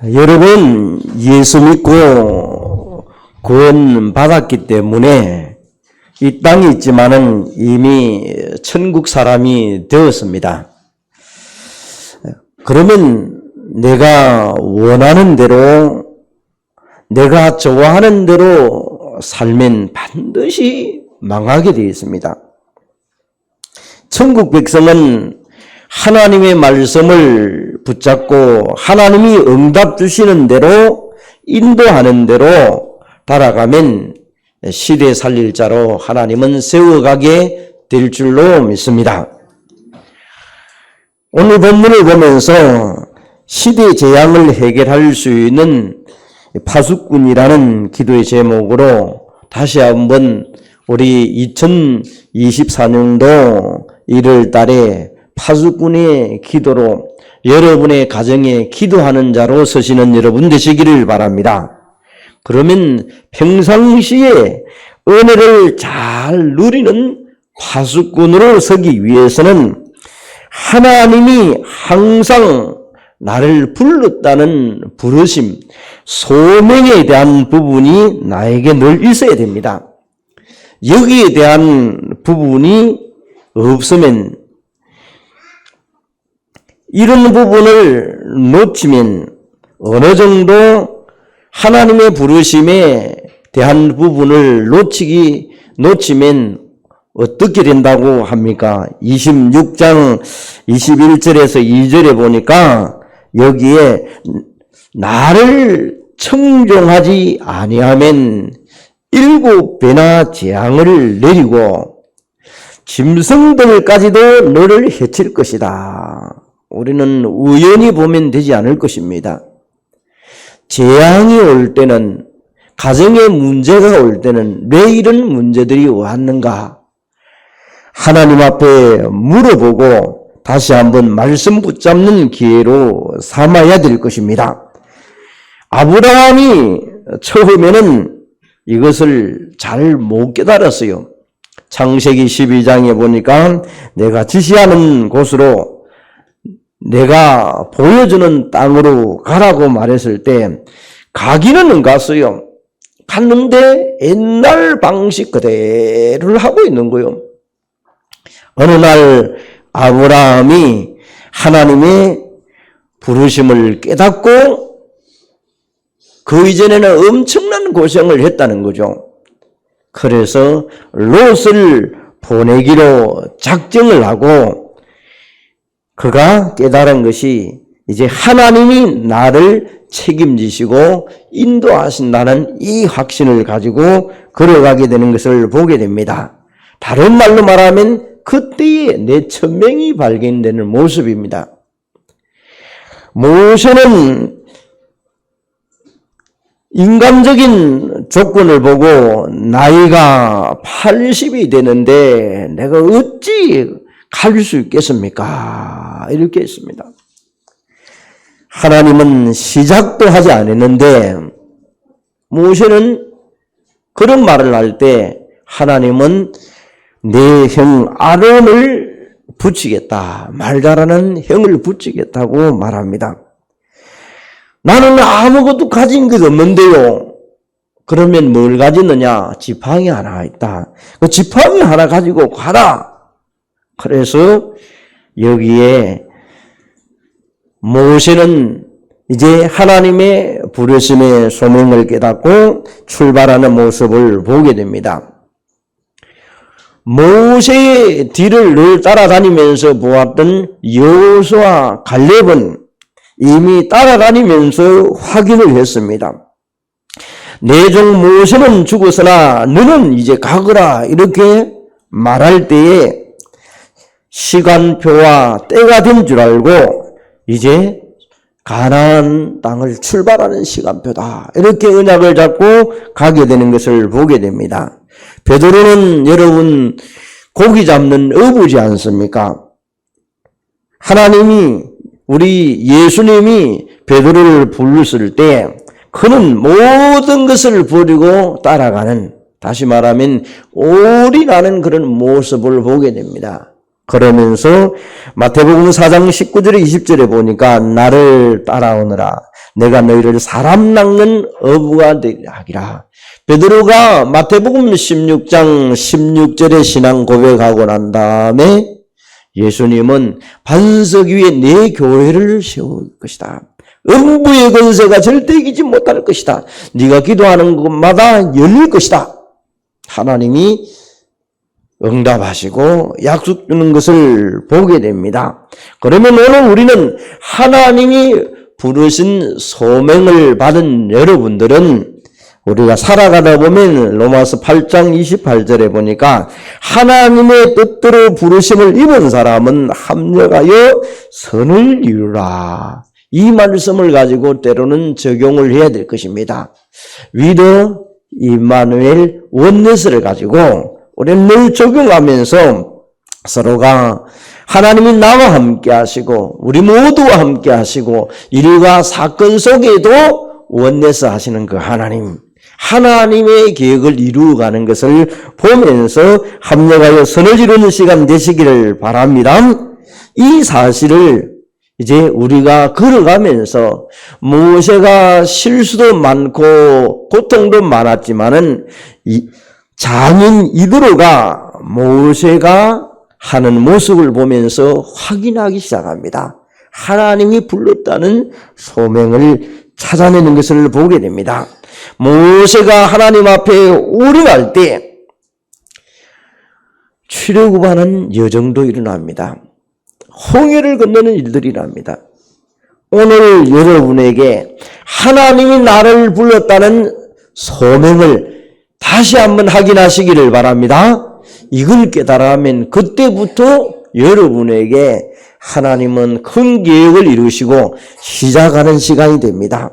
여러분, 예수 믿고 구원 받았기 때문에 이 땅에 있지만은 이미 천국 사람이 되었습니다. 그러면 내가 원하는 대로, 내가 좋아하는 대로 살면 반드시 망하게 되어 있습니다. 천국 백성은 하나님의 말씀을 붙잡고 하나님이 응답 주시는 대로 인도하는 대로 따라가면 시대 살릴 자로 하나님은 세워가게 될 줄로 믿습니다. 오늘 본문을 보면서 시대 재앙을 해결할 수 있는 파수꾼이라는 기도의 제목으로 다시 한번 우리 2024년도 1월 달에 파수꾼의 기도로 여러분의 가정에 기도하는 자로 서시는 여러분 되시기를 바랍니다. 그러면 평상시에 은혜를 잘 누리는 파수꾼으로 서기 위해서는 하나님이 항상 나를 불렀다는 부르심, 소명에 대한 부분이 나에게 늘 있어야 됩니다. 여기에 대한 부분이 없으면 이런 부분을 놓치면 어느 정도 하나님의 부르심에 대한 부분을 놓치면 어떻게 된다고 합니까? 26장 21절에서 2절에 보니까 여기에 나를 청종하지 아니하면 7배나 재앙을 내리고 짐승들까지도 너를 해칠 것이다. 우리는 우연히 보면 되지 않을 것입니다. 재앙이 올 때는, 가정에 문제가 올 때는 왜 이런 문제들이 왔는가? 하나님 앞에 물어보고 다시 한번 말씀 붙잡는 기회로 삼아야 될 것입니다. 아브라함이 처음에는 이것을 잘 못 깨달았어요. 창세기 12장에 보니까 내가 지시하는 곳으로, 내가 보여주는 땅으로 가라고 말했을 때 가기는 갔어요. 갔는데 옛날 방식 그대로를 하고 있는 거예요. 어느 날 아브라함이 하나님의 부르심을 깨닫고 그 이전에는 엄청난 고생을 했다는 거죠. 그래서 롯을 보내기로 작정을 하고 그가 깨달은 것이 이제 하나님이 나를 책임지시고 인도하신다는 이 확신을 가지고 걸어가게 되는 것을 보게 됩니다. 다른 말로 말하면 그때의 내 천명이 발견되는 모습입니다. 모세는 인간적인 조건을 보고 나이가 80이 되는데 내가 어찌 갈 수 있겠습니까? 이렇게 했습니다. 하나님은 시작도 하지 않았는데 모세는 그런 말을 할 때 하나님은 내 형 아론을 붙이겠다, 말 잘하는 형을 붙이겠다고 말합니다. 나는 아무것도 가진 게 없는데요. 그러면 뭘 가졌느냐? 지팡이 하나 있다. 그 지팡이 하나 가지고 가라. 그래서 여기에 모세는 이제 하나님의 부르심의 소명을 깨닫고 출발하는 모습을 보게 됩니다. 모세의 뒤를 늘 따라다니면서 보았던 여호수아 갈렙은 이미 따라다니면서 확인을 했습니다. 내 종 모세는 죽었으나 너는 이제 가거라 이렇게 말할 때에 시간표와 때가 된 줄 알고 이제 가나안 땅을 출발하는 시간표다. 이렇게 언약을 잡고 가게 되는 것을 보게 됩니다. 베드로는 여러분 고기 잡는 어부지 않습니까? 하나님이, 우리 예수님이 베드로를 불렀을 때 그는 모든 것을 버리고 따라가는, 다시 말하면 올인하는 그런 모습을 보게 됩니다. 그러면서 마태복음 4장 19절에 20절에 보니까 나를 따라오너라. 내가 너희를 사람 낚는 어부가 되게 하기라. 베드로가 마태복음 16장 16절에 신앙 고백하고 난 다음에 예수님은 반석 위에 내 교회를 세울 것이다. 음부의 권세가 절대 이기지 못할 것이다. 네가 기도하는 곳마다 열릴 것이다. 하나님이 응답하시고 약속 주는 것을 보게 됩니다. 그러면 오늘 우리는 하나님이 부르신 소명을 받은 여러분들은 우리가 살아가다 보면 로마서 8장 28절에 보니까 하나님의 뜻대로 부르심을 입은 사람은 합력하여 선을 이루라. 이 말씀을 가지고 때로는 적용을 해야 될 것입니다. 위더 임마누엘 원네스를 가지고 우리는 늘 적용하면서 서로가 하나님이 나와 함께 하시고 우리 모두와 함께 하시고 일과 사건 속에도 원네스 하시는 그 하나님의 계획을 이루어가는 것을 보면서 합력하여 선을 이루는 시간 되시기를 바랍니다. 이 사실을 이제 우리가 걸어가면서 모세가 실수도 많고 고통도 많았지만은 장인 이드로가 모세가 하는 모습을 보면서 확인하기 시작합니다. 하나님이 불렀다는 소명을 찾아내는 것을 보게 됩니다. 모세가 하나님 앞에 오르갈 때 출애굽하는 여정도 일어납니다. 홍해를 건너는 일들이 일어납니다. 오늘 여러분에게 하나님이 나를 불렀다는 소명을 다시 한번 확인하시기를 바랍니다. 이걸 깨달으면 그때부터 여러분에게 하나님은 큰 계획을 이루시고 시작하는 시간이 됩니다.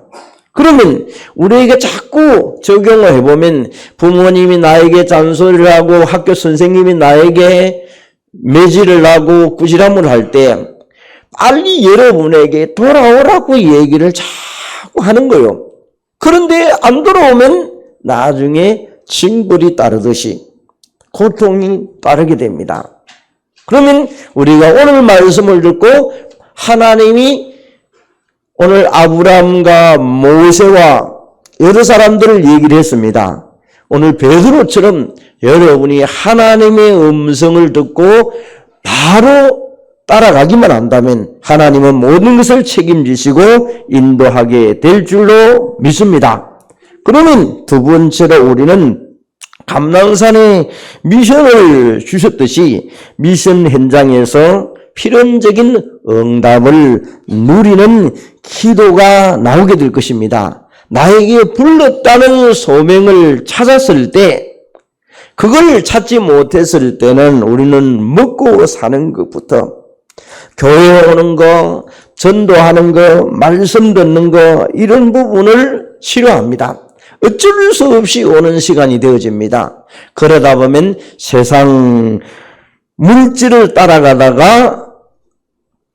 그러면 우리에게 자꾸 적용을 해보면 부모님이 나에게 잔소리를 하고 학교 선생님이 나에게 매질을 하고 꾸지람을 할 때 빨리 여러분에게 돌아오라고 얘기를 자꾸 하는 거예요. 그런데 안 돌아오면 나중에 징벌이 따르듯이 고통이 따르게 됩니다. 그러면 우리가 오늘 말씀을 듣고 하나님이 오늘 아브라함과 모세와 여러 사람들을 얘기를 했습니다. 오늘 베드로처럼 여러분이 하나님의 음성을 듣고 바로 따라가기만 한다면 하나님은 모든 것을 책임지시고 인도하게 될 줄로 믿습니다. 그러면 두 번째로 우리는 감람산에 미션을 주셨듯이 미션 현장에서 필연적인 응답을 누리는 기도가 나오게 될 것입니다. 나에게 불렀다는 소명을 찾았을 때 그걸 찾지 못했을 때는 우리는 먹고 사는 것부터 교회 오는 거, 전도하는 거, 말씀 듣는 거 이런 부분을 싫어합니다. 어쩔 수 없이 오는 시간이 되어집니다. 그러다 보면 세상 물질을 따라가다가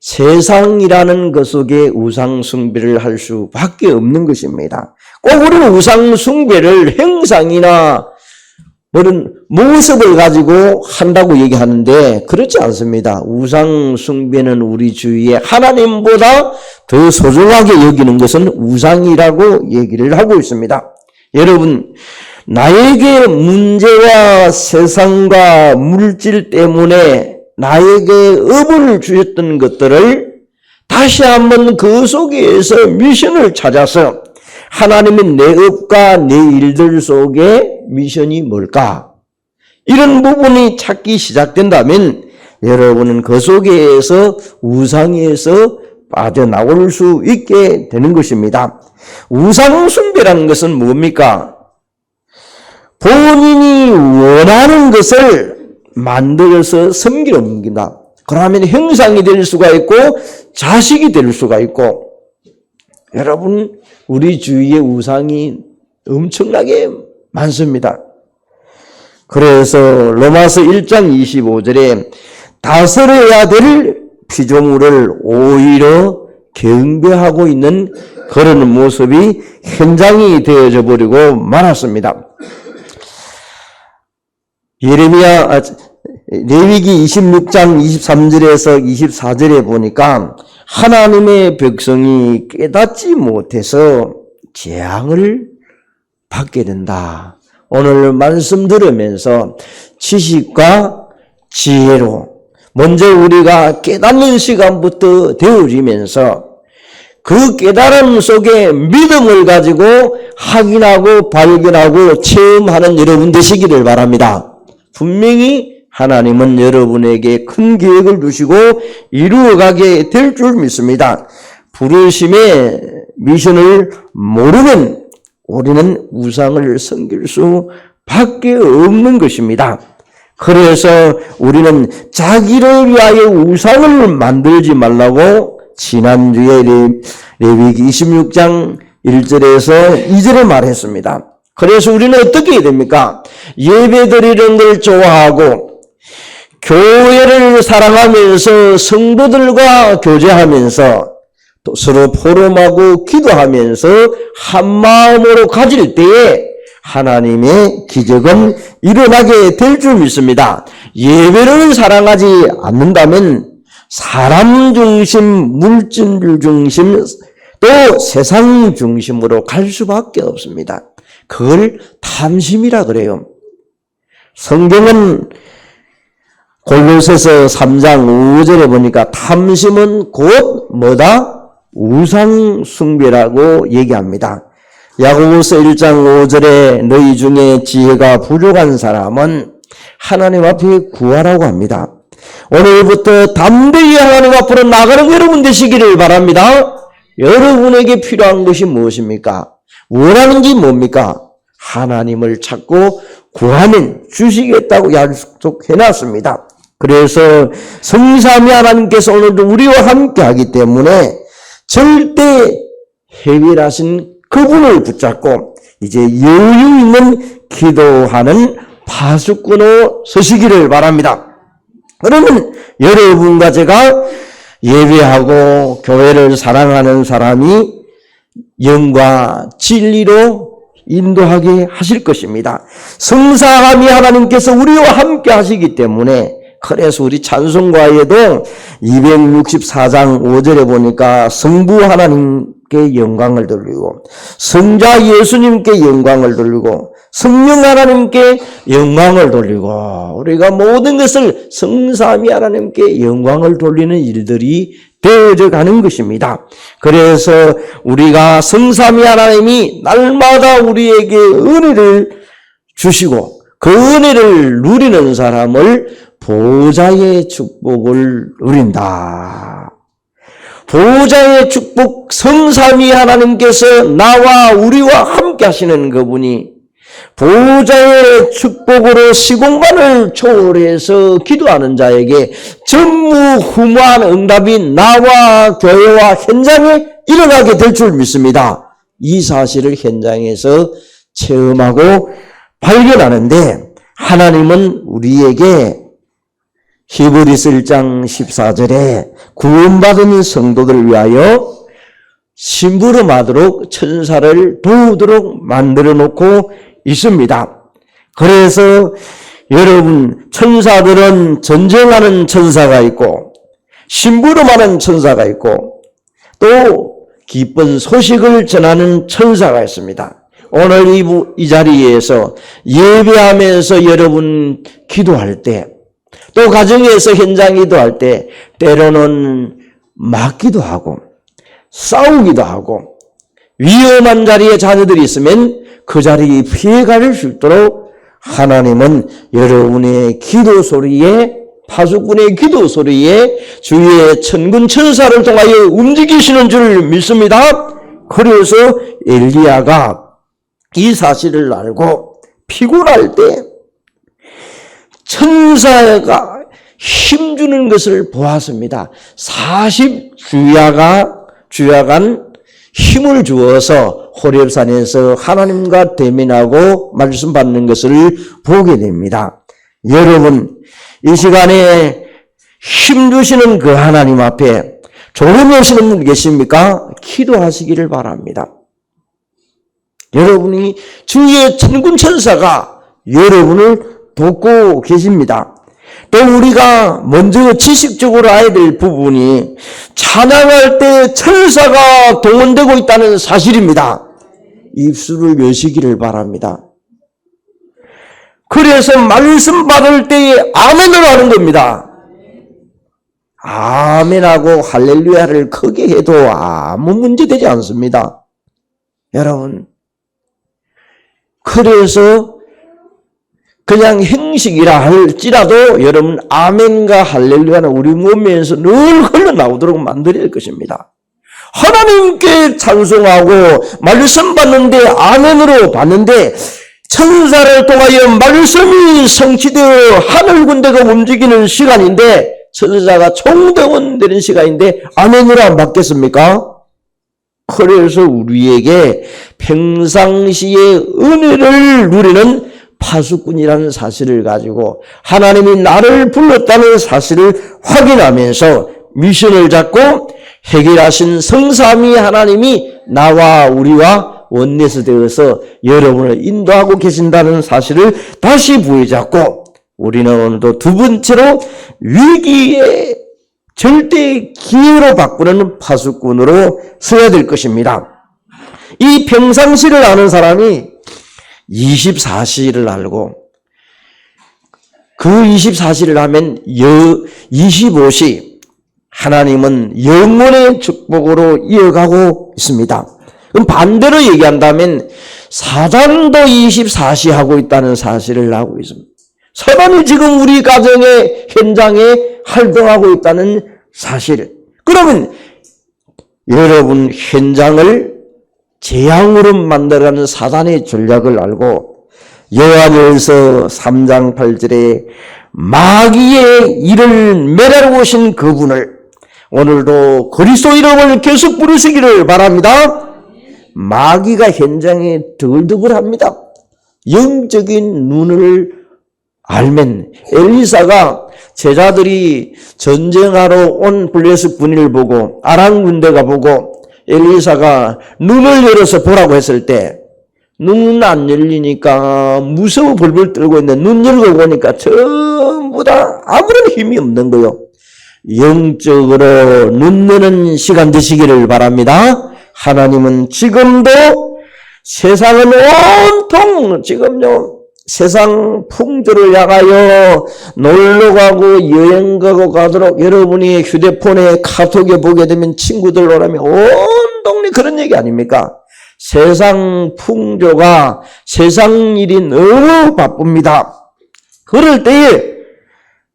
세상이라는 것 속에 우상 숭배를 할 수밖에 없는 것입니다. 꼭 우리는 우상 숭배를 형상이나 그런 모습을 가지고 한다고 얘기하는데 그렇지 않습니다. 우상 숭배는 우리 주위에 하나님보다 더 소중하게 여기는 것은 우상이라고 얘기를 하고 있습니다. 여러분, 나에게 문제와 세상과 물질 때문에 나에게 업을 주셨던 것들을 다시 한번 그 속에서 미션을 찾아서 하나님의 내 업과 내 일들 속에 미션이 뭘까? 이런 부분이 찾기 시작된다면 여러분은 그 속에서 우상에서 빠져나올 수 있게 되는 것입니다. 우상 숭배라는 것은 뭡니까? 본인이 원하는 것을 만들어서 섬기는 겁니다. 그러면 형상이 될 수가 있고 자식이 될 수가 있고 여러분 우리 주위에 우상이 엄청나게 많습니다. 그래서 로마서 1장 25절에 다스려야 될 피조물을 오히려 경배하고 있는 그런 모습이 현장이 되어져 버리고 말았습니다. 레위기 26장 23절에서 24절에 보니까 하나님의 백성이 깨닫지 못해서 재앙을 받게 된다. 오늘 말씀 들으면서 지식과 지혜로 먼저 우리가 깨닫는 시간부터 되어지면서 그 깨달음 속에 믿음을 가지고 확인하고 발견하고 체험하는 여러분 되시기를 바랍니다. 분명히 하나님은 여러분에게 큰 계획을 주시고 이루어가게 될 줄 믿습니다. 부르심의 미션을 모르면 우리는 우상을 섬길 수밖에 없는 것입니다. 그래서 우리는 자기를 위하여 우상을 만들지 말라고 지난주에 레위기 26장 1절에서 2절에 말했습니다. 그래서 우리는 어떻게 해야 됩니까? 예배 드리는 걸 좋아하고 교회를 사랑하면서 성도들과 교제하면서 또 서로 포럼하고 기도하면서 한 마음으로 가질 때에 하나님의 기적은 일어나게 될 줄 믿습니다. 예배를 사랑하지 않는다면 사람 중심, 물질 중심, 또 세상 중심으로 갈 수밖에 없습니다. 그걸 탐심이라 그래요. 성경은 골로새서 3장 5절에 보니까 탐심은 곧 뭐다? 우상 숭배라고 얘기합니다. 야고보서 1장 5절에 너희 중에 지혜가 부족한 사람은 하나님 앞에 구하라고 합니다. 오늘부터 담대히 하나님 앞으로 나가는 여러분 되시기를 바랍니다. 여러분에게 필요한 것이 무엇입니까? 원하는 게 뭡니까? 하나님을 찾고 구하면 주시겠다고 약속해놨습니다. 그래서 성삼위 하나님께서 오늘도 우리와 함께 하기 때문에 절대 해결하신 그분을 붙잡고 이제 여유 있는 기도하는 파수꾼으로 서시기를 바랍니다. 그러면 여러분과 제가 예배하고 교회를 사랑하는 사람이 영과 진리로 인도하게 하실 것입니다. 성삼위 하나님께서 우리와 함께 하시기 때문에 그래서 우리 찬송가에도 264장 5절에 보니까 성부 하나님께 영광을 돌리고 성자 예수님께 영광을 돌리고 성령 하나님께 영광을 돌리고 우리가 모든 것을 성삼위 하나님께 영광을 돌리는 일들이 되어져 가는 것입니다. 그래서 우리가 성삼위 하나님이 날마다 우리에게 은혜를 주시고 그 은혜를 누리는 사람을 보좌의 축복을 누린다. 보좌의 축복, 성삼위 하나님께서 나와 우리와 함께 하시는 그분이 보좌의 축복으로 시공간을 초월해서 기도하는 자에게 전무후무한 응답이 나와 교회와 현장에 일어나게 될 줄 믿습니다. 이 사실을 현장에서 체험하고 발견하는데 하나님은 우리에게 히브리서 1장 14절에 구원받은 성도들을 위하여 심부름하도록 천사를 도우도록 만들어 놓고 있습니다. 그래서 여러분 천사들은 전쟁하는 천사가 있고 심부름하는 천사가 있고 또 기쁜 소식을 전하는 천사가 있습니다. 오늘 이 자리에서 예배하면서 여러분 기도할 때 또 가정에서 현장 기도할 때 때로는 맞기도 하고 싸우기도 하고 위험한 자리에 자녀들이 있으면 그 자리에 피해갈 수 있도록 하나님은 여러분의 기도 소리에 파수꾼의 기도 소리에 주의 천군 천사를 통하여 움직이시는 줄 믿습니다. 그래서 엘리야가 이 사실을 알고 피곤할 때 천사가 힘주는 것을 보았습니다. 40주야간 힘을 주어서 호렙산에서 하나님과 대면하고 말씀 받는 것을 보게 됩니다. 여러분 이 시간에 힘주시는 그 하나님 앞에 조롱하시는 분 계십니까? 기도하시기를 바랍니다. 여러분이 주의 천군 천사가 여러분을 돕고 계십니다. 또 우리가 먼저 지식적으로 알아야 될 부분이 찬양할 때 천사가 동원되고 있다는 사실입니다. 입술을 여시기를 바랍니다. 그래서 말씀 받을 때에 아멘을 하는 겁니다. 아멘하고 할렐루야를 크게 해도 아무 문제 되지 않습니다. 여러분, 그래서 그냥 형식이라 할지라도 여러분 아멘과 할렐루야는 우리 몸에서 늘 흘러나오도록 만들어야 할 것입니다. 하나님께 찬송하고 말씀 받는데 아멘으로 받는데 천사를 통하여 말씀이 성취되어 하늘 군대가 움직이는 시간인데 천사가 총동원되는 시간인데 아멘으로 안 받겠습니까? 그래서 우리에게 평상시에 은혜를 누리는 파수꾼이라는 사실을 가지고 하나님이 나를 불렀다는 사실을 확인하면서 미션을 잡고 해결하신 성삼위 하나님이 나와 우리와 원내서 되어서 여러분을 인도하고 계신다는 사실을 다시 부여잡고 우리는 오늘도 두 번째로 위기의 절대 기회로 바꾸는 파수꾼으로 서야 될 것입니다. 이 평상시를 아는 사람이 24시를 알고 그 24시를 하면 25시 하나님은 영원의 축복으로 이어가고 있습니다. 그럼 반대로 얘기한다면 사단도 24시 하고 있다는 사실을 알고 있습니다. 사단이 지금 우리 가정의 현장에 활동하고 있다는 사실. 그러면 여러분 현장을 재앙으로 만들어가는 사단의 전략을 알고 요한일서 3장 8절에 마귀의 일을 매라고 오신 그분을 오늘도 그리스도 이름을 계속 부르시기를 바랍니다. 마귀가 현장에 드글드글합니다. 영적인 눈을 알면 엘리사가 제자들이 전쟁하러 온 블레셋 군인을 보고 아람 군대가 보고 엘리사가 눈을 열어서 보라고 했을 때 눈 안 열리니까 무서워 벌벌 떨고 있는데 눈 열고 보니까 전부 다 아무런 힘이 없는 거요. 영적으로 눈 여는 시간 되시기를 바랍니다. 하나님은 지금도 세상은 온통 지금요 세상 풍조를 향하여 놀러가고 여행가고 가도록 여러분이 휴대폰에 카톡에 보게 되면 친구들 오라면 온 동네 그런 얘기 아닙니까? 세상 풍조가 세상 일이 너무 바쁩니다. 그럴 때에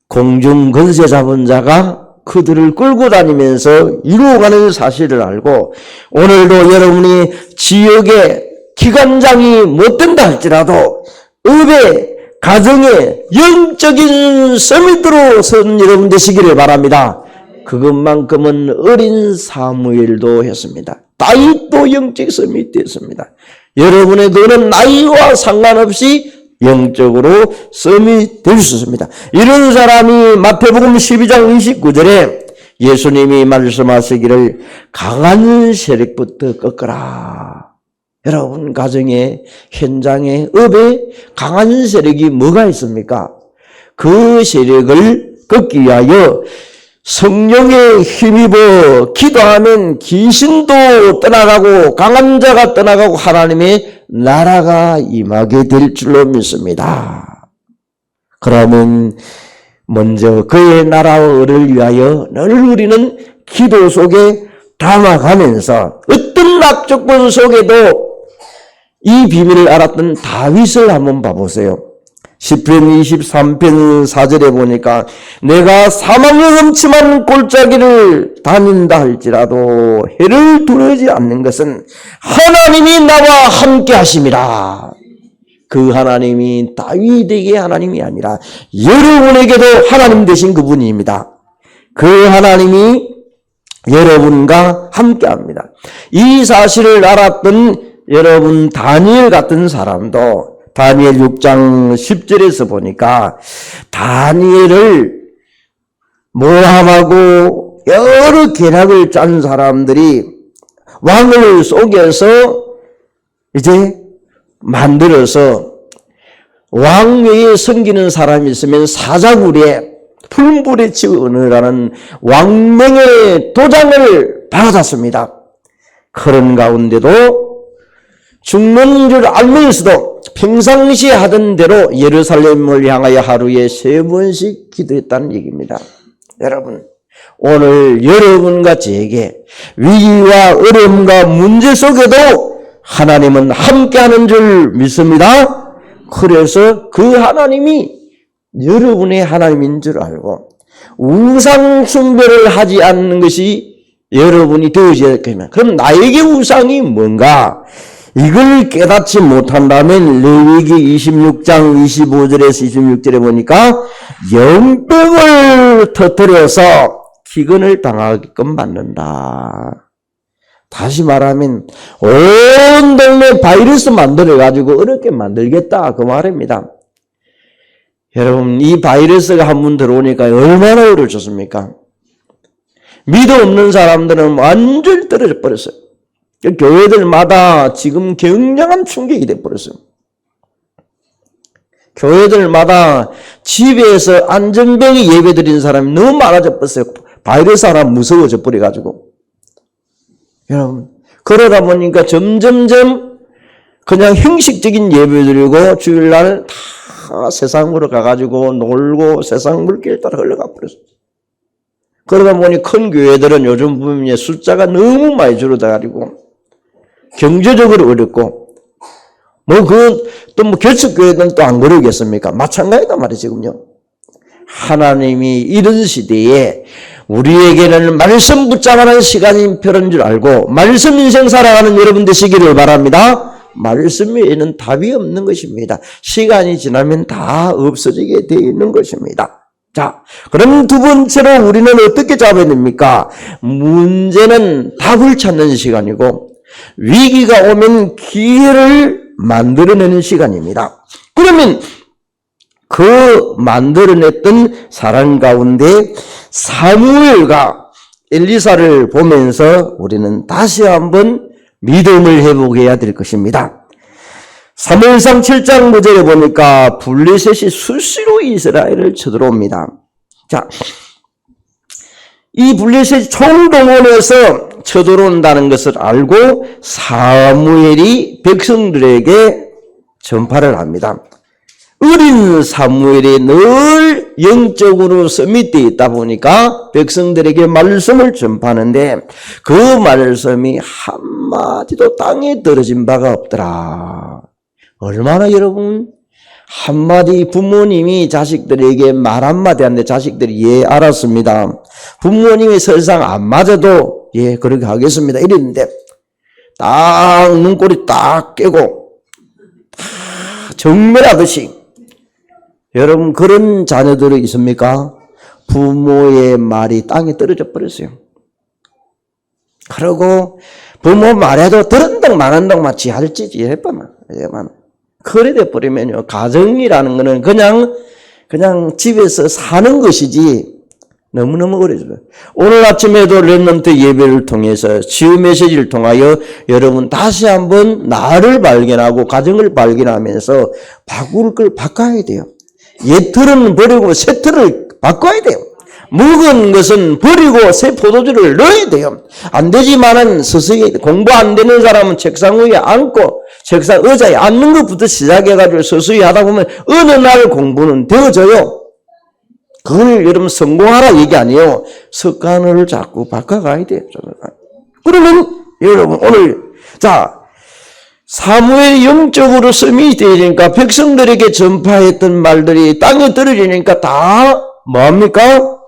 공중 권세 잡은 자가 그들을 끌고 다니면서 이루어가는 사실을 알고 오늘도 여러분이 지역의 기관장이 못 된다 할지라도 의회, 가정의 영적인 서밋으로 선 여러분 되시기를 바랍니다. 그것만큼은 어린 사무엘도 했습니다. 다윗도 영적 서밋 됐습니다. 여러분의 그는 나이와 상관없이 영적으로 서밋 될 수 있습니다. 이런 사람이 마태복음 12장 29절에 예수님이 말씀하시기를 강한 세력부터 꺾어라. 여러분 가정에 현장에 업에 강한 세력이 뭐가 있습니까? 그 세력을 꺾기 위하여 성령에 힘입어 기도하면 귀신도 떠나가고 강한 자가 떠나가고 하나님의 나라가 임하게 될 줄로 믿습니다. 그러면 먼저 그의 나라와 의를 위하여 늘 우리는 기도 속에 담아가면서 어떤 악조건 속에도 이 비밀을 알았던 다윗을 한번 봐보세요. 시편 23편 4절에 보니까 내가 사망의 음침한 골짜기를 다닌다 할지라도 해를 두려워하지 않는 것은 하나님이 나와 함께 하심이라. 그 하나님이 다윗에게 하나님이 아니라 여러분에게도 하나님 되신 그분입니다. 그 하나님이 여러분과 함께 합니다. 이 사실을 알았던 여러분 다니엘 같은 사람도 다니엘 6장 10절에서 보니까 다니엘을 모함하고 여러 계략을 짠 사람들이 왕을 속여서 이제 만들어서 왕 외에 섬기는 사람이 있으면 사자굴에 풀물에 치우느라는 왕명의 도장을 받았습니다. 그런 가운데도 죽는 줄 알면서도 평상시에 하던 대로 예루살렘을 향하여 하루에 3번씩 기도했다는 얘기입니다. 여러분, 오늘 여러분과 저에게 위기와 어려움과 문제 속에도 하나님은 함께하는 줄 믿습니다. 그래서 그 하나님이 여러분의 하나님인 줄 알고 우상 숭배를 하지 않는 것이 여러분이 되어져야 되면, 그럼 나에게 우상이 뭔가? 이걸 깨닫지 못한다면 레위기 26장 25절에서 26절에 보니까 연병을 터뜨려서 기근을 당하게끔 만든다. 다시 말하면 온 동네 바이러스 만들어가지고 어렵게 만들겠다, 그 말입니다. 여러분, 이 바이러스가 한 번 들어오니까 얼마나 어려워졌습니까? 믿음 없는 사람들은 완전히 떨어져 버렸어요. 교회들마다 지금 굉장한 충격이 돼버렸어요. 교회들마다 집에서 안전병이 예배드리는 사람이 너무 많아져 버렸어요. 바이러스 하나 무서워져 버려가지고. 여러분, 그러다 보니까 점점점 그냥 형식적인 예배드리고 주일날 다 세상으로 가가지고 놀고 세상 물길 따라 흘러가 버렸어요. 그러다 보니 큰 교회들은 요즘 보면 숫자가 너무 많이 줄어들어가지고 경제적으로 어렵고, 또 결석교회들은 또 안 그러겠습니까? 마찬가지다 말이에요, 지금요. 하나님이 이런 시대에 우리에게는 말씀 붙잡아라는 시간이 필요한 줄 알고 말씀 인생 살아가는 여러분 되시기를 바랍니다. 말씀에는 답이 없는 것입니다. 시간이 지나면 다 없어지게 되어 있는 것입니다. 자, 그럼 두 번째로 우리는 어떻게 잡아야 됩니까? 문제는 답을 찾는 시간이고 위기가 오면 기회를 만들어내는 시간입니다. 그러면 그 만들어냈던 사람 가운데 사무엘과 엘리사를 보면서 우리는 다시 한번 믿음을 회복해야 될 것입니다. 사무엘상 7장 9절에 보니까 블레셋이 수시로 이스라엘을 쳐들어옵니다. 자, 이 블레셋이 총동원해서 쳐들어온다는 것을 알고 사무엘이 백성들에게 전파를 합니다. 어린 사무엘이 늘 영적으로 서밋되어 있다 보니까 백성들에게 말씀을 전파하는데 그 말씀이 한마디도 땅에 떨어진 바가 없더라. 얼마나 여러분, 한마디 부모님이 자식들에게 말 한마디 하는데 자식들이 예 알았습니다. 부모님이 설상 안 맞아도 예 그렇게 하겠습니다 이랬는데 딱 눈꼬리 딱 깨고 다 정멸하듯이, 여러분 그런 자녀들이 있습니까? 부모의 말이 땅에 떨어져 버렸어요. 그러고 부모 말해도 들은 덕 말한 덕 마치 할지 해봐만. 그래 돼 버리면요, 가정이라는 거는 그냥 집에서 사는 것이지 너무너무 어려워요. 오늘 아침에도 렘넌트 예배를 통해서 치유 메시지를 통하여 여러분 다시 한번 나를 발견하고 가정을 발견하면서 바꿀 걸 바꿔야 돼요. 옛 틀은 버리고 새 틀을 바꿔야 돼요. 묵은 것은 버리고 새 포도주를 넣어야 돼요. 안 되지만은 서서히 공부 안 되는 사람은 책상 위에 앉고 책상 의자에 앉는 것부터 시작해가지고 서서히 하다 보면 어느 날 공부는 되어져요. 그걸 여러분 성공하라 얘기 아니에요. 습관을 자꾸 바꿔가야 돼요. 그러면 여러분 오늘 자 사무엘이 영적으로 씀이 되니까 백성들에게 전파했던 말들이 땅에 떨어지니까 다 뭐합니까?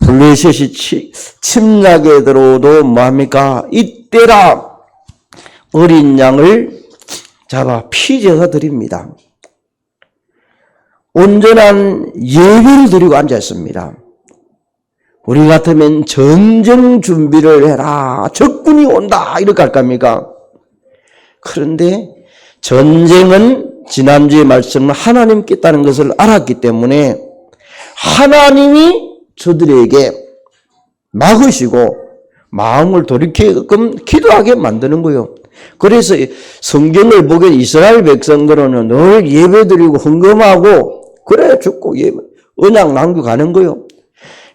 블레셋이 침략에 들어오도 뭐합니까? 이때라 어린 양을 잡아 피제사 드립니다. 온전한 예배를 드리고 앉았습니다. 우리 같으면 전쟁 준비를 해라, 적군이 온다 이렇게 할 겁니까? 그런데 전쟁은 지난주에 말씀은 하나님께 있다는 것을 알았기 때문에 하나님이 저들에게 막으시고 마음을 돌이키게끔 기도하게 만드는 거예요. 그래서 성경을 보게 이스라엘 백성들은 늘 예배드리고 헌금하고 그래 죽고 예배 언약 남겨가는 거요.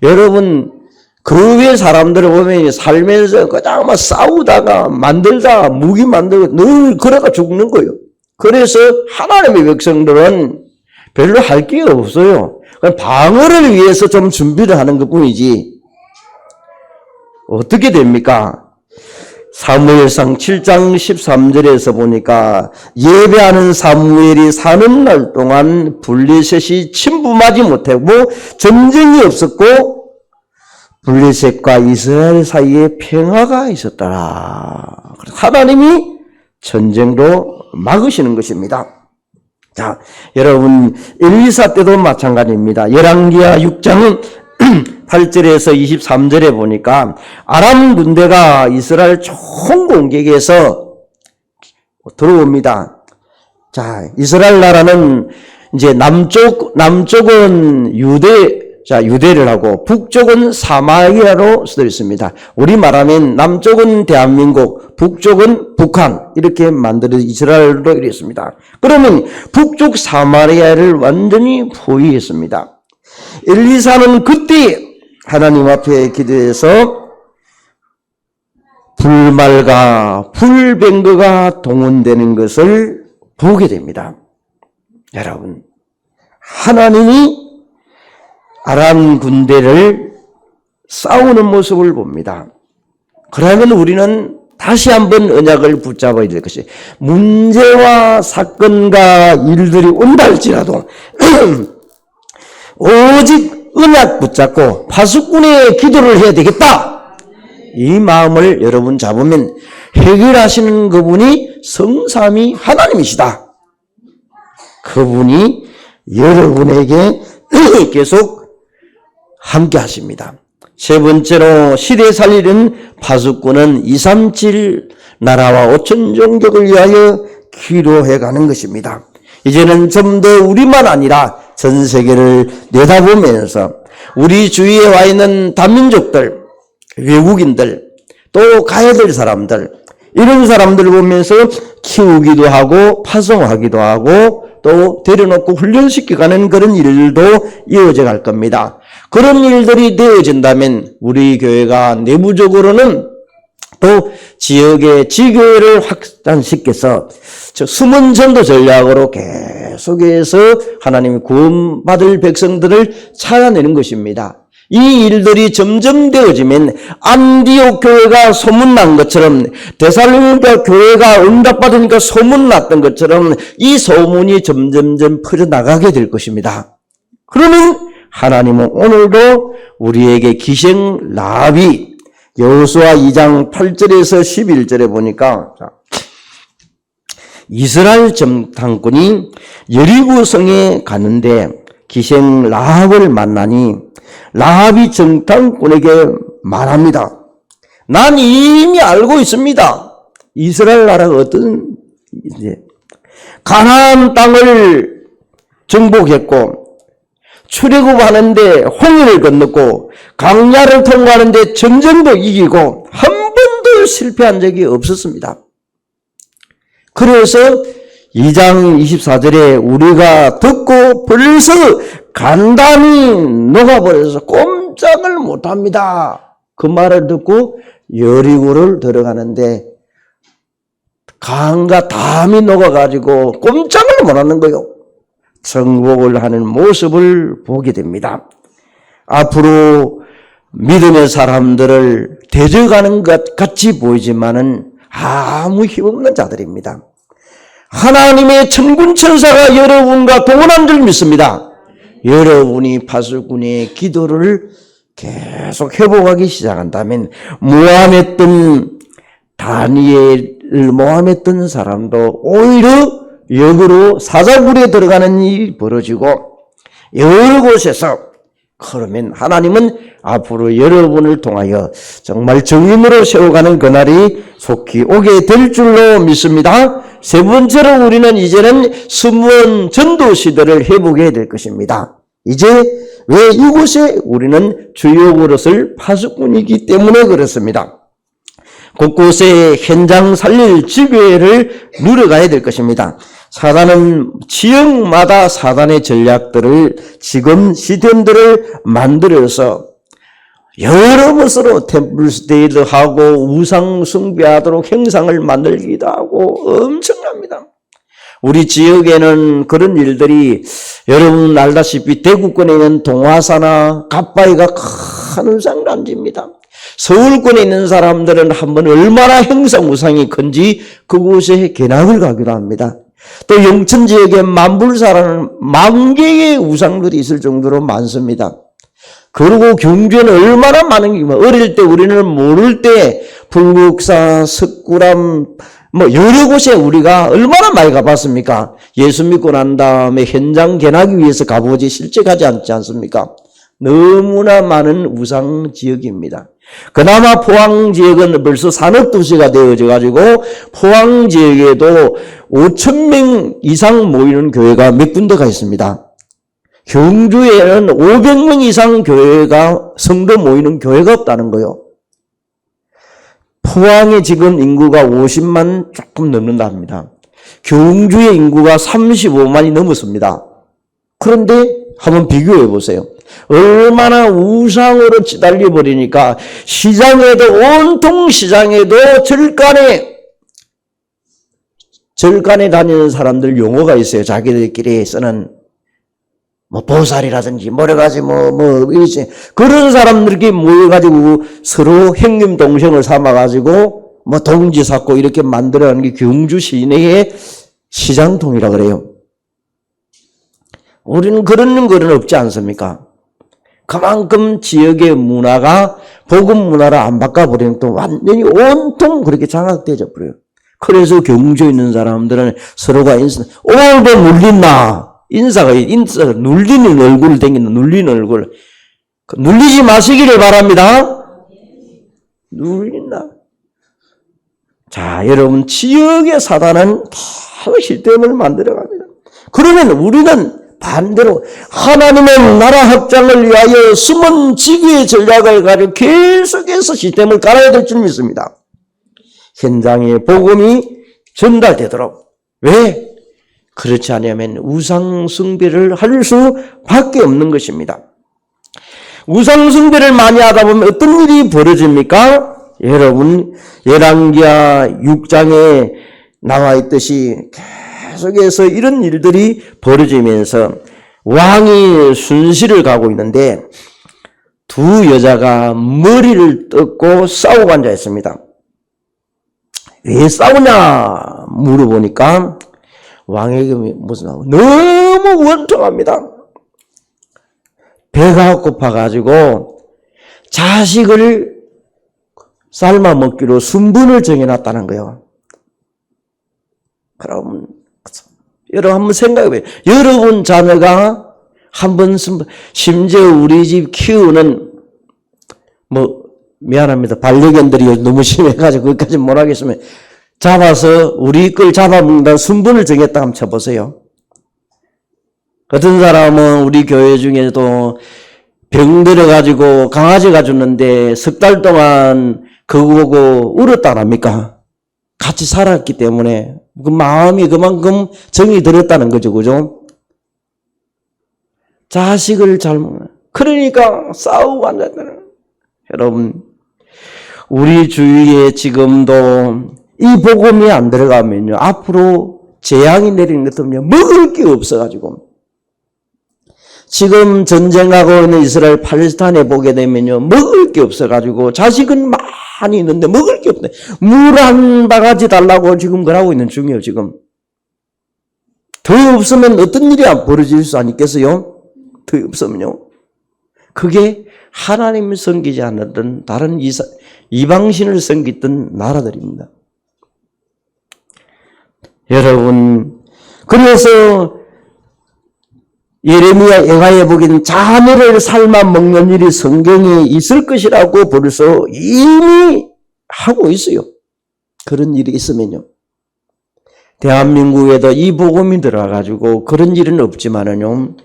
여러분, 그 외 사람들을 보면 살면서 그냥 막 싸우다가 만들다가 무기 만들고 늘 그러다 죽는 거예요. 그래서 하나님의 백성들은 별로 할 게 없어요. 그냥 방어를 위해서 좀 준비를 하는 것 뿐이지. 어떻게 됩니까? 사무엘상 7장 13절에서 보니까 예배하는 사무엘이 사는 날 동안 블레셋이 침범하지 못하고 전쟁이 없었고 블레셋과 이스라엘 사이에 평화가 있었더라. 하나님이 전쟁도 막으시는 것입니다. 자, 여러분 엘리사 때도 마찬가지입니다. 열왕기하 6장 8절에서 23절에 보니까 아람 군대가 이스라엘 총공격에서 들어옵니다. 자, 이스라엘 나라는 이제 남쪽은 유대를 하고 북쪽은 사마리아로 쓰여 있습니다. 우리 말하면 남쪽은 대한민국, 북쪽은 북한 이렇게 만들어 이스라엘로 이랬습니다. 그러면 북쪽 사마리아를 완전히 포위했습니다. 엘리사는 그때 하나님 앞에 기도해서 불말과 불병거가 동원되는 것을 보게 됩니다. 여러분, 하나님이 아람 군대를 싸우는 모습을 봅니다. 그러면 우리는 다시 한번 언약을 붙잡아야 될 것이, 문제와 사건과 일들이 온다 할지라도 오직 언약 붙잡고 파수꾼의 기도를 해야 되겠다. 이 마음을 여러분 잡으면 해결하시는 그분이 성삼위 하나님이시다. 그분이 여러분에게 계속 함께 하십니다. 세 번째로 시대 살리는 파수꾼은 237 나라와 5천 종족을 위하여 기도해 가는 것입니다. 이제는 좀 더 우리만 아니라 전 세계를 내다보면서 우리 주위에 와 있는 다민족들, 외국인들, 또 가야 될 사람들, 이런 사람들을 보면서 키우기도 하고 파송하기도 하고 또 데려놓고 훈련시켜가는 그런 일도 이어져 갈 겁니다. 그런 일들이 되어진다면 우리 교회가 내부적으로는 또 지역의 지교회를 확산시켜서 숨은 전도 전략으로 계속해서 하나님이 구원받을 백성들을 찾아내는 것입니다. 이 일들이 점점 되어지면 안디옥 교회가 소문난 것처럼 데살로니가 교회가 응답받으니까 소문났던 것처럼 이 소문이 점점점 퍼져나가게 될 것입니다. 그러면 하나님은 오늘도 우리에게 기생 라합이 여호수아 2장 8절에서 11절에 보니까 이스라엘 정탐꾼이 여리고성에 가는데 기생 라합을 만나니 라합이 정탐꾼에게 말합니다. 난 이미 알고 있습니다. 이스라엘 나라가 어떤 가나안 땅을 정복했고 출애굽하는데 홍해를 건넜고 강야를 통과하는데 전쟁도 이기고 한 번도 실패한 적이 없었습니다. 그래서 2장 24절에 우리가 듣고 벌써 간단히 녹아버려서 꼼짝을 못합니다. 그 말을 듣고 여리고를 들어가는데 강과 담이 녹아가지고 꼼짝을 못하는 거예요. 정복을 하는 모습을 보게 됩니다. 앞으로 믿음의 사람들을 대적하는 것 같이 보이지만은 아무 힘없는 자들입니다. 하나님의 천군천사가 여러분과 동원한 줄 믿습니다. 여러분이 파수꾼의 기도를 계속 회복하기 시작한다면 모함했던 다니엘을 모함했던 사람도 오히려 역으로 사자굴에 들어가는 일이 벌어지고 여러 곳에서 그러면 하나님은 앞으로 여러분을 통하여 정말 정인으로 세워가는 그날이 속히 오게 될 줄로 믿습니다. 세 번째로 우리는 이제는 숨은 전도 시대를 회복해야 될 것입니다. 이제 왜 이곳에 우리는 주요 그릇을 파수꾼이기 때문에 그렇습니다. 곳곳에 현장 살릴 지교회를 누려가야 될 것입니다. 사단은 지역마다 사단의 전략들을 지금 시스템들을 만들어서 여러 것으로 템플스테이도 하고 우상 숭배하도록 행상을 만들기도 하고 엄청납니다. 우리 지역에는 그런 일들이 여러분 알다시피 대구권에 있는 동화사나 갓바위가 큰 우상단지입니다. 서울권에 있는 사람들은 한번 얼마나 행상 우상이 큰지 그곳에 견학을 가기도 합니다. 또 영천 지역에 만불사라는 만 개의 우상들이 있을 정도로 많습니다. 그리고 경주에는 얼마나 많은 게 어릴 때 우리는 모를 때 불국사, 석굴암 여러 곳에 우리가 얼마나 많이 가봤습니까? 예수 믿고 난 다음에 현장 견학이 위해서 가보지 실제 가지 않지 않습니까? 너무나 많은 우상 지역입니다. 그나마 포항 지역은 벌써 산업도시가 되어져 가지고 포항 지역에도 5,000명 이상 모이는 교회가 몇 군데가 있습니다. 경주에는 500명 이상 교회가 성도 모이는 교회가 없다는 거요. 포항에 지금 인구가 50만 조금 넘는다 합니다. 경주의 인구가 35만이 넘었습니다. 그런데 한번 비교해 보세요. 얼마나 우상으로 찌달려 버리니까 시장에도 온통 시장에도 절간에 다니는 사람들 용어가 있어요. 자기들끼리 쓰는 보살이라든지 뭐래가지 이러지 그런 사람들끼리 모여가지고 서로 형님 동생을 삼아가지고 동지 쌓고 이렇게 만들어가는 게 경주 시내의 시장통이라 그래요. 우리는 그런 거는 없지 않습니까? 그만큼 지역의 문화가 복음 문화를 안 바꿔버리면 또 완전히 온통 그렇게 장악되어 버려요. 그래서 경주에 있는 사람들은 서로가 오늘도 눌린다. 인사가 눌리는 얼굴을 댕기는 눌리는 얼굴. 눌리지 마시기를 바랍니다. 눌린다. 자, 여러분, 지역의 사단은 다 시스템을 만들어갑니다. 그러면 우리는 반대로 하나님의 나라 확장을 위하여 숨은 지구의 전략을 가지고 계속해서 시스템을 깔아야 될 줄 믿습니다. 현장에 복음이 전달되도록. 왜? 그렇지 않으면 우상 숭배를 할 수밖에 없는 것입니다. 우상 숭배를 많이 하다 보면 어떤 일이 벌어집니까? 여러분 열왕기하 6장에 나와 있듯이 계속해서 이런 일들이 벌어지면서 왕이 순시를 가고 있는데 두 여자가 머리를 뜯고 싸우고 앉아 있습니다. 왜 싸우냐 물어보니까 왕에게 무슨 너무 원통합니다. 배가 고파가지고 자식을 삶아 먹기로 순분을 정해놨다는 거예요. 그럼 여러분 한번 생각해봐요. 여러분 자녀가 한번 심지어 우리 집 키우는 미안합니다. 반려견들이 너무 심해가지고 거기까지 못하겠으면 잡아서 우리 걸 잡아먹는다는 순분을 정했다 한번 쳐보세요. 어떤 사람은 우리 교회 중에도 병 들어가지고 강아지가 죽는데 석 달 동안 그거 보고 울었다 합니까? 같이 살았기 때문에 그 마음이 그만큼 정이 들었다는 거죠. 그죠? 자식을 그러니까 싸우고 앉았다는. 여러분 우리 주위에 지금도 이 복음이 안 들어가면요 앞으로 재앙이 내리는 것도 먹을 게 없어가지고 지금 전쟁하고 있는 이스라엘 팔레스타인에 보게 되면요 먹을 게 없어가지고 자식은 많이 있는데 먹을 게 없네. 물 한 바가지 달라고 지금 그러고 있는 중이에요. 지금 더 없으면 어떤 일이 벌어질 수 아니겠어요? 더 없으면요 그게 하나님을 섬기지 않았던 다른 이방신을 섬기던 나라들입니다. 여러분 그래서 예레미야 예가에 보기에는 자녀를 삶아 먹는 일이 성경에 있을 것이라고 벌써 이미 하고 있어요. 그런 일이 있으면요. 대한민국에도 이 복음이 들어가가지고 그런 일은 없지만은요.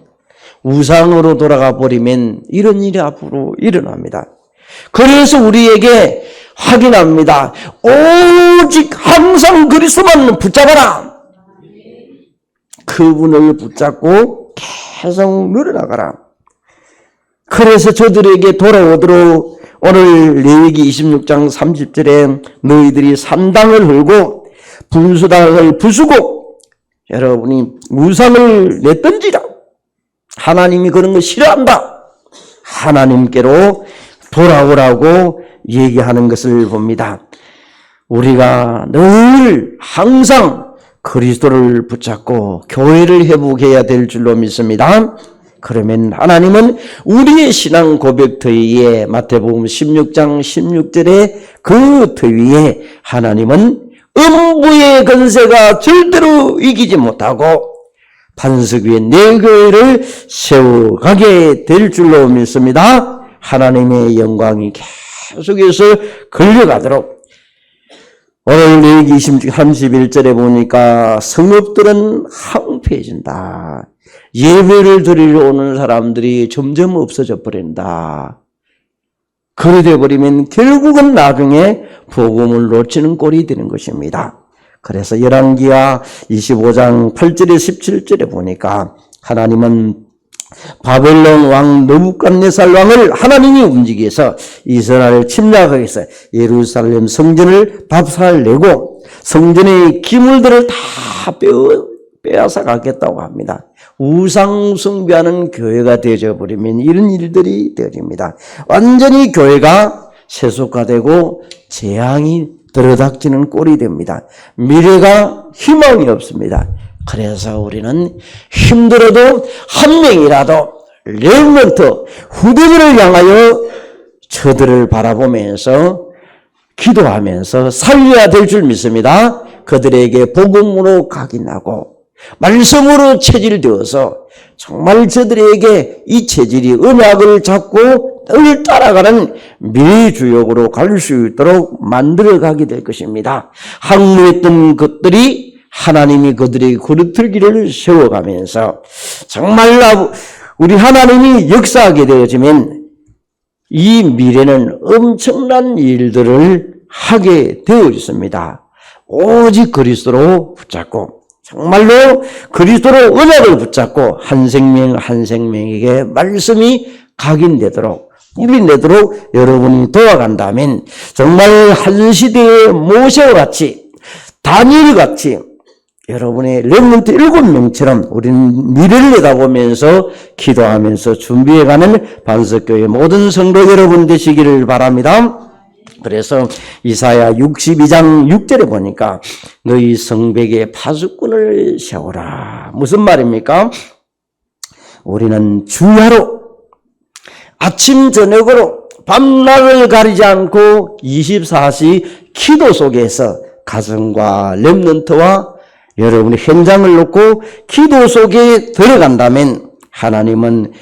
우상으로 돌아가 버리면 이런 일이 앞으로 일어납니다. 그래서 우리에게 확인합니다. 오직 항상 그리스도만 붙잡아라. 그분을 붙잡고 계속 늘어나가라. 그래서 저들에게 돌아오도록 오늘 레위기 26장 30절에 너희들이 산당을 헐고 분수당을 부수고 여러분이 우상을 내던지라. 하나님이 그런 거 싫어한다. 하나님께로 돌아오라고 얘기하는 것을 봅니다. 우리가 늘 항상 그리스도를 붙잡고 교회를 회복해야 될 줄로 믿습니다. 그러면 하나님은 우리의 신앙 고백 터위에 마태복음 16장 16절에 그 터위에 하나님은 음부의 권세가 절대로 이기지 못하고 반석 위에 내 교회를 세워가게 될 줄로 믿습니다. 하나님의 영광이 계속해서 걸려가도록 오늘 레위기 31절에 보니까 성읍들은 황폐해진다. 예배를 드리러 오는 사람들이 점점 없어져 버린다. 그래 되어버리면 결국은 나중에 복음을 놓치는 꼴이 되는 것입니다. 그래서 열왕기하 25장 8절에 17절에 보니까 하나님은 바벨론 왕 느부갓네살 왕을 하나님이 움직여서 이스라엘을 침략하기 위해서 예루살렘 성전을 박살내고 성전의 기물들을 다 빼앗아 가겠다고 합니다. 우상 숭배하는 교회가 되어버리면 이런 일들이 되어집니다. 완전히 교회가 세속화되고 재앙이 들어닥치는 꼴이 됩니다. 미래가 희망이 없습니다. 그래서 우리는 힘들어도 한 명이라도 렘넌트 후대들을 향하여 저들을 바라보면서 기도하면서 살려야 될 줄 믿습니다. 그들에게 복음으로 각인하고 말씀으로 체질되어서 정말 저들에게 이 체질이 언약을 잡고 늘 따라가는 미래주역으로 갈 수 있도록 만들어가게 될 것입니다. 항무했던 것들이 하나님이 그들의 그릇들기를 세워가면서 정말 우리 하나님이 역사하게 되어지면 이 미래는 엄청난 일들을 하게 되어 있습니다. 오직 그리스도로 붙잡고 정말로 그리스도로 언약을 붙잡고 한 생명 한 생명에게 말씀이 각인되도록 뿌리내도록 여러분이 도와간다면 정말 한 시대의 모세와 같이 다니엘같이 여러분의 렘넌트 7명처럼 우리는 미래를 내다보면서 기도하면서 준비해가는 반석교회 모든 성도 여러분 되시기를 바랍니다. 그래서 이사야 62장 6절에 보니까 너희 성벽에 파수꾼을 세우라. 무슨 말입니까? 우리는 주야로 아침 저녁으로 밤낮을 가리지 않고 24시 기도 속에서 가정과 렘넌트와 여러분이 현장을 놓고 기도 속에 들어간다면 하나님은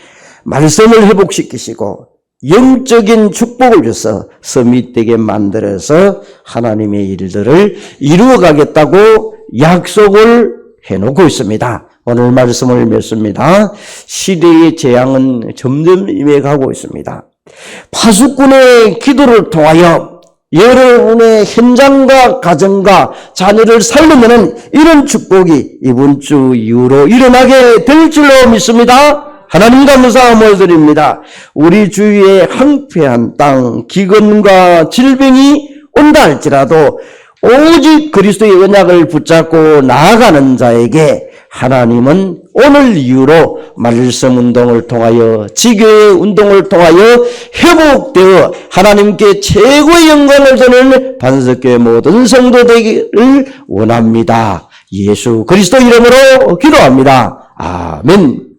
말씀을 회복시키시고 영적인 축복을 줘서 서밋되게 만들어서 하나님의 일들을 이루어가겠다고 약속을 해놓고 있습니다. 오늘 말씀을 맺습니다. 시대의 재앙은 점점 임해가고 있습니다. 파수꾼의 기도를 통하여 여러분의 현장과 가정과 자녀를 살리는 이런 축복이 이번 주 이후로 일어나게 될 줄로 믿습니다. 하나님 감사함을 드립니다. 우리 주위에 황폐한 땅, 기근과 질병이 온다 할지라도 오직 그리스도의 언약을 붙잡고 나아가는 자에게 하나님은 오늘 이후로 말씀 운동을 통하여 지교의 운동을 통하여 회복되어 하나님께 최고의 영광을 드리는 반석교회 모든 성도 되기를 원합니다. 예수 그리스도 이름으로 기도합니다. 아멘.